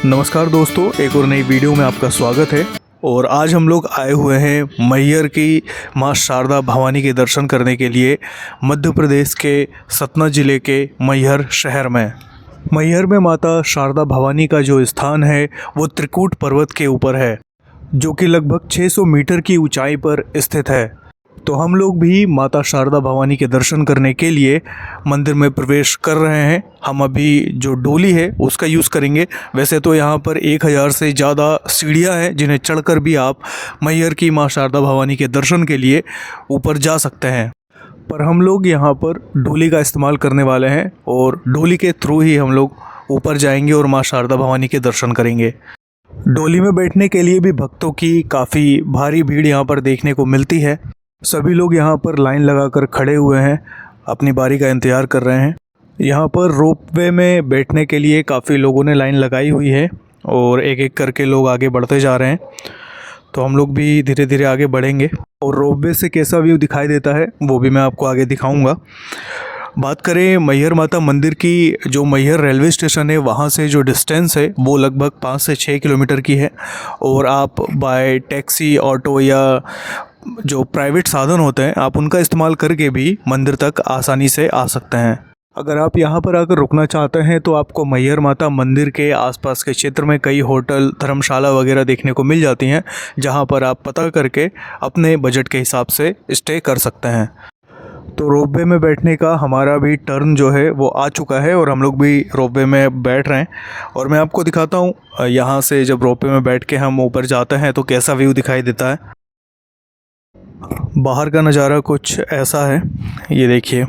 नमस्कार दोस्तों, एक और नई वीडियो में आपका स्वागत है। और आज हम लोग आए हुए हैं मैहर की माँ शारदा भवानी के दर्शन करने के लिए मध्य प्रदेश के सतना ज़िले के मैहर शहर में। मैहर में माता शारदा भवानी का जो स्थान है वो त्रिकूट पर्वत के ऊपर है, जो कि लगभग 600 मीटर की ऊंचाई पर स्थित है। तो हम लोग भी माता शारदा भवानी के दर्शन करने के लिए मंदिर में प्रवेश कर रहे हैं। हम अभी जो डोली है उसका यूज़ करेंगे। वैसे तो यहाँ पर 1000 से ज़्यादा सीढ़ियाँ हैं जिन्हें चढ़कर भी आप मैहर की माँ शारदा भवानी के दर्शन के लिए ऊपर जा सकते हैं, पर हम लोग यहाँ पर डोली का इस्तेमाल करने वाले हैं और डोली के थ्रू ही हम लोग ऊपर जाएंगे और माँ शारदा भवानी के दर्शन करेंगे। डोली में बैठने के लिए भी भक्तों की काफ़ी भारी भीड़ यहाँ पर देखने को मिलती है। सभी लोग यहाँ पर लाइन लगाकर खड़े हुए हैं, अपनी बारी का इंतज़ार कर रहे हैं। यहाँ पर रोपवे में बैठने के लिए काफ़ी लोगों ने लाइन लगाई हुई है और एक एक करके लोग आगे बढ़ते जा रहे हैं। तो हम लोग भी धीरे धीरे आगे बढ़ेंगे और रोपवे से कैसा व्यू दिखाई देता है वो भी मैं आपको आगे दिखाऊंगा। बात करें मैहर माता मंदिर की, जो मैहर रेलवे स्टेशन है वहाँ से जो डिस्टेंस है वो लगभग 5 से 6 किलोमीटर की है। और आप बाय टैक्सी, ऑटो या जो प्राइवेट साधन होते हैं आप उनका इस्तेमाल करके भी मंदिर तक आसानी से आ सकते हैं। अगर आप यहाँ पर आकर रुकना चाहते हैं तो आपको मैहर माता मंदिर के आसपास के क्षेत्र में कई होटल, धर्मशाला वगैरह देखने को मिल जाती हैं, जहाँ पर आप पता करके अपने बजट के हिसाब से स्टे कर सकते हैं। तो रोपवे में बैठने का हमारा भी टर्न जो है वो आ चुका है और हम लोग भी रोपवे में बैठ रहे हैं। और मैं आपको दिखाता हूँ यहाँ से जब रोपवे में बैठ के हम ऊपर जाते हैं तो कैसा व्यू दिखाई देता है। बाहर का नज़ारा कुछ ऐसा है, ये देखिए।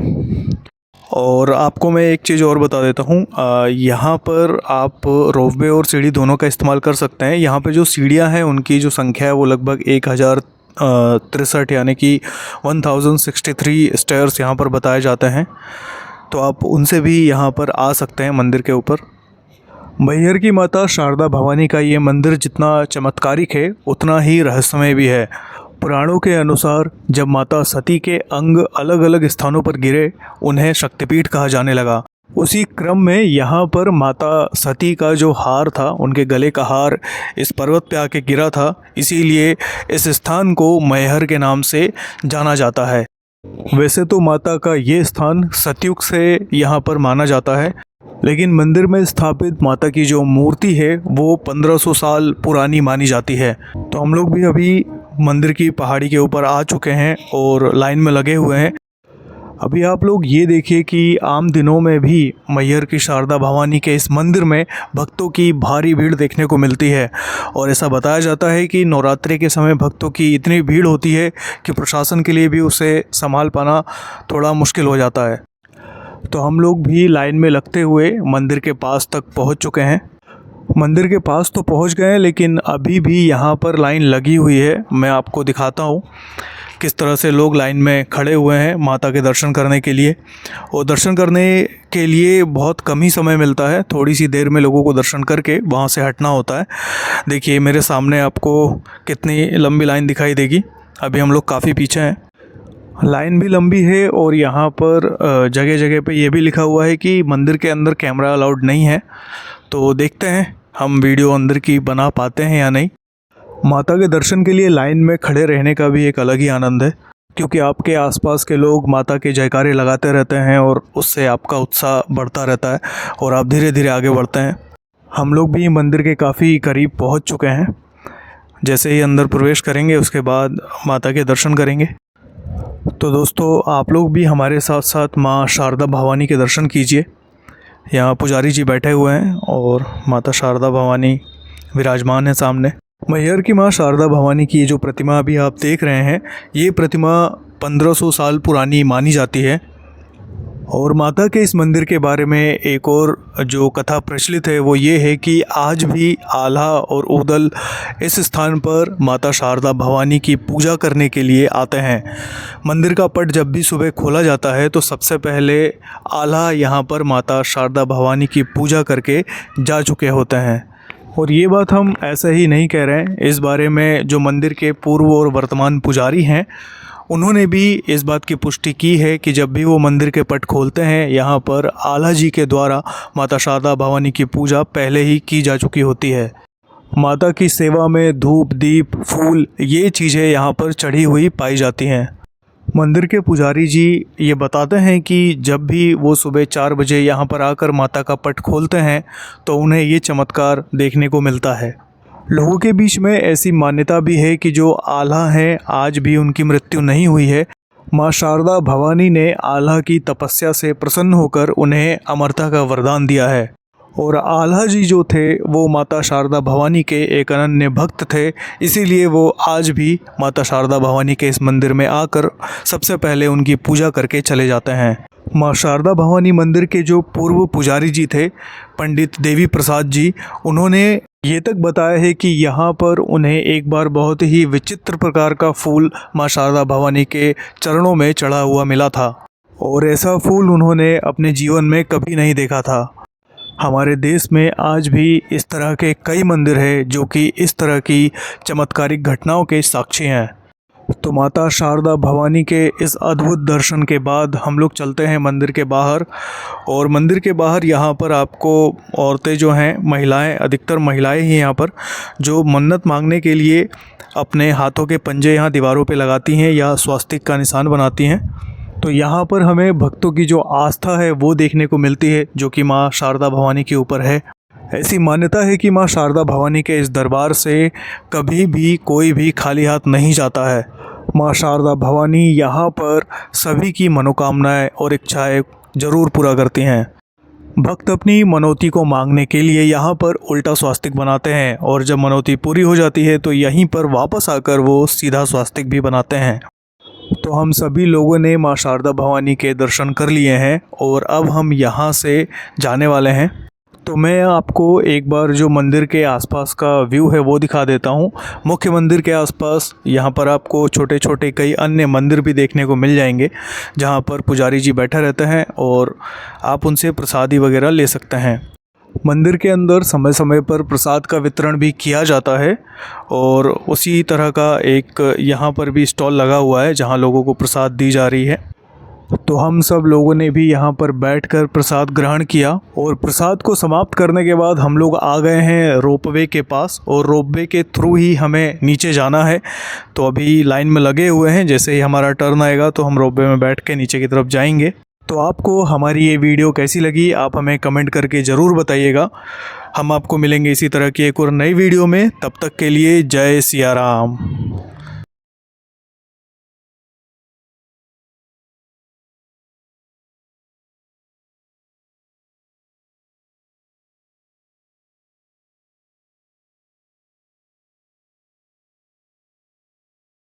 और आपको मैं एक चीज़ और बता देता हूँ, यहाँ पर आप रोपवे और सीढ़ी दोनों का इस्तेमाल कर सकते हैं। यहाँ पे जो सीढ़ियाँ हैं उनकी जो संख्या है वो लगभग 1063 यानी कि 1063 स्टेयर्स यहाँ पर बताए जाते हैं। तो आप उनसे भी यहाँ पर आ सकते हैं मंदिर के ऊपर। मैहर की माता शारदा भवानी का ये मंदिर जितना चमत्कारिक है उतना ही रहस्यमय भी है। पुराणों के अनुसार जब माता सती के अंग अलग अलग स्थानों पर गिरे उन्हें शक्तिपीठ कहा जाने लगा। उसी क्रम में यहाँ पर माता सती का जो हार था, उनके गले का हार इस पर्वत पे आके गिरा था, इसीलिए इस स्थान को मैहर के नाम से जाना जाता है। वैसे तो माता का ये स्थान सतयुग से यहाँ पर माना जाता है, लेकिन मंदिर में स्थापित माता की जो मूर्ति है वो 1500 साल पुरानी मानी जाती है। तो हम लोग भी अभी मंदिर की पहाड़ी के ऊपर आ चुके हैं और लाइन में लगे हुए हैं। अभी आप लोग ये देखिए कि आम दिनों में भी मैहर की शारदा भवानी के इस मंदिर में भक्तों की भारी भीड़ देखने को मिलती है। और ऐसा बताया जाता है कि नवरात्रि के समय भक्तों की इतनी भीड़ होती है कि प्रशासन के लिए भी उसे संभाल पाना थोड़ा मुश्किल हो जाता है। तो हम लोग भी लाइन में लगते हुए मंदिर के पास तक पहुंच चुके हैं। मंदिर के पास तो पहुंच गए हैं, लेकिन अभी भी यहाँ पर लाइन लगी हुई है। मैं आपको दिखाता हूँ किस तरह से लोग लाइन में खड़े हुए हैं माता के दर्शन करने के लिए। और दर्शन करने के लिए बहुत कम ही समय मिलता है, थोड़ी सी देर में लोगों को दर्शन करके वहाँ से हटना होता है। देखिए मेरे सामने आपको कितनी लंबी लाइन दिखाई देगी। अभी हम लोग काफ़ी पीछे हैं, लाइन भी लंबी है। और यहाँ पर जगह जगह पे ये भी लिखा हुआ है कि मंदिर के अंदर कैमरा अलाउड नहीं है। तो देखते हैं हम वीडियो अंदर की बना पाते हैं या नहीं। माता के दर्शन के लिए लाइन में खड़े रहने का भी एक अलग ही आनंद है, क्योंकि आपके आसपास के लोग माता के जयकारे लगाते रहते हैं और उससे आपका उत्साह बढ़ता रहता है और आप धीरे धीरे आगे बढ़ते हैं। हम लोग भी मंदिर के काफ़ी करीब पहुँच चुके हैं। जैसे ही अंदर प्रवेश करेंगे उसके बाद माता के दर्शन करेंगे। तो दोस्तों आप लोग भी हमारे साथ साथ माँ शारदा भवानी के दर्शन कीजिए। यहाँ पुजारी जी बैठे हुए हैं और माता शारदा भवानी विराजमान है सामने। मैहर की माँ शारदा भवानी की जो प्रतिमा अभी आप देख रहे हैं, ये प्रतिमा 1500 साल पुरानी मानी जाती है। और माता के इस मंदिर के बारे में एक और जो कथा प्रचलित है वो ये है कि आज भी आल्हा और ऊदल इस स्थान पर माता शारदा भवानी की पूजा करने के लिए आते हैं। मंदिर का पट जब भी सुबह खोला जाता है तो सबसे पहले आल्हा यहाँ पर माता शारदा भवानी की पूजा करके जा चुके होते हैं। और ये बात हम ऐसे ही नहीं कह रहे हैं, इस बारे में जो मंदिर के पूर्व और वर्तमान पुजारी हैं उन्होंने भी इस बात की पुष्टि की है कि जब भी वो मंदिर के पट खोलते हैं, यहाँ पर आल्हा जी के द्वारा माता शारदा भवानी की पूजा पहले ही की जा चुकी होती है। माता की सेवा में धूप, दीप, फूल ये चीज़ें यहाँ पर चढ़ी हुई पाई जाती हैं। मंदिर के पुजारी जी ये बताते हैं कि जब भी वो सुबह 4 बजे यहाँ पर आकर माता का पट खोलते हैं तो उन्हें ये चमत्कार देखने को मिलता है। लोगों के बीच में ऐसी मान्यता भी है कि जो आल्हा हैं आज भी उनकी मृत्यु नहीं हुई है। माँ शारदा भवानी ने आल्हा की तपस्या से प्रसन्न होकर उन्हें अमरता का वरदान दिया है और आल्हा जी जो थे वो माता शारदा भवानी के एक अनन्य भक्त थे, इसीलिए वो आज भी माता शारदा भवानी के इस मंदिर में आकर सबसे पहले उनकी पूजा करके चले जाते हैं। माँ शारदा भवानी मंदिर के जो पूर्व पुजारी जी थे पंडित देवी प्रसाद जी, उन्होंने ये तक बताया है कि यहाँ पर उन्हें एक बार बहुत ही विचित्र प्रकार का फूल माँ शारदा भवानी के चरणों में चढ़ा हुआ मिला था और ऐसा फूल उन्होंने अपने जीवन में कभी नहीं देखा था। हमारे देश में आज भी इस तरह के कई मंदिर हैं जो कि इस तरह की चमत्कारिक घटनाओं के साक्षी हैं। तो माता शारदा भवानी के इस अद्भुत दर्शन के बाद हम लोग चलते हैं मंदिर के बाहर और मंदिर के बाहर यहाँ पर आपको औरतें जो हैं, महिलाएं, अधिकतर महिलाएं ही यहाँ पर जो मन्नत मांगने के लिए अपने हाथों के पंजे यहाँ दीवारों पे लगाती हैं या स्वास्तिक का निशान बनाती हैं। तो यहाँ पर हमें भक्तों की जो आस्था है वो देखने को मिलती है जो कि माँ शारदा भवानी के ऊपर है। ऐसी मान्यता है कि माँ शारदा भवानी के इस दरबार से कभी भी कोई भी खाली हाथ नहीं जाता है। माँ शारदा भवानी यहाँ पर सभी की मनोकामनाएं और इच्छाएं ज़रूर पूरा करती हैं। भक्त अपनी मनौती को मांगने के लिए यहाँ पर उल्टा स्वास्तिक बनाते हैं और जब मनौती पूरी हो जाती है तो यहीं पर वापस आकर वो सीधा स्वास्तिक भी बनाते हैं। तो हम सभी लोगों ने माँ शारदा भवानी के दर्शन कर लिए हैं और अब हम यहाँ से जाने वाले हैं। तो मैं आपको एक बार जो मंदिर के आसपास का व्यू है वो दिखा देता हूँ। मुख्य मंदिर के आसपास यहाँ पर आपको छोटे छोटे कई अन्य मंदिर भी देखने को मिल जाएंगे जहाँ पर पुजारी जी बैठे रहते हैं और आप उनसे प्रसादी वगैरह ले सकते हैं। मंदिर के अंदर समय समय पर प्रसाद का वितरण भी किया जाता है और उसी तरह का एक यहाँ पर भी स्टॉल लगा हुआ है जहाँ लोगों को प्रसाद दी जा रही है। तो हम सब लोगों ने भी यहाँ पर बैठकर प्रसाद ग्रहण किया और प्रसाद को समाप्त करने के बाद हम लोग आ गए हैं रोपवे के पास और रोपवे के थ्रू ही हमें नीचे जाना है। तो अभी लाइन में लगे हुए हैं, जैसे ही हमारा टर्न आएगा तो हम रोपवे में बैठ के नीचे की तरफ जाएंगे। तो आपको हमारी ये वीडियो कैसी लगी आप हमें कमेंट करके ज़रूर बताइएगा। हम आपको मिलेंगे इसी तरह की एक और नई वीडियो में। तब तक के लिए जय सिया राम।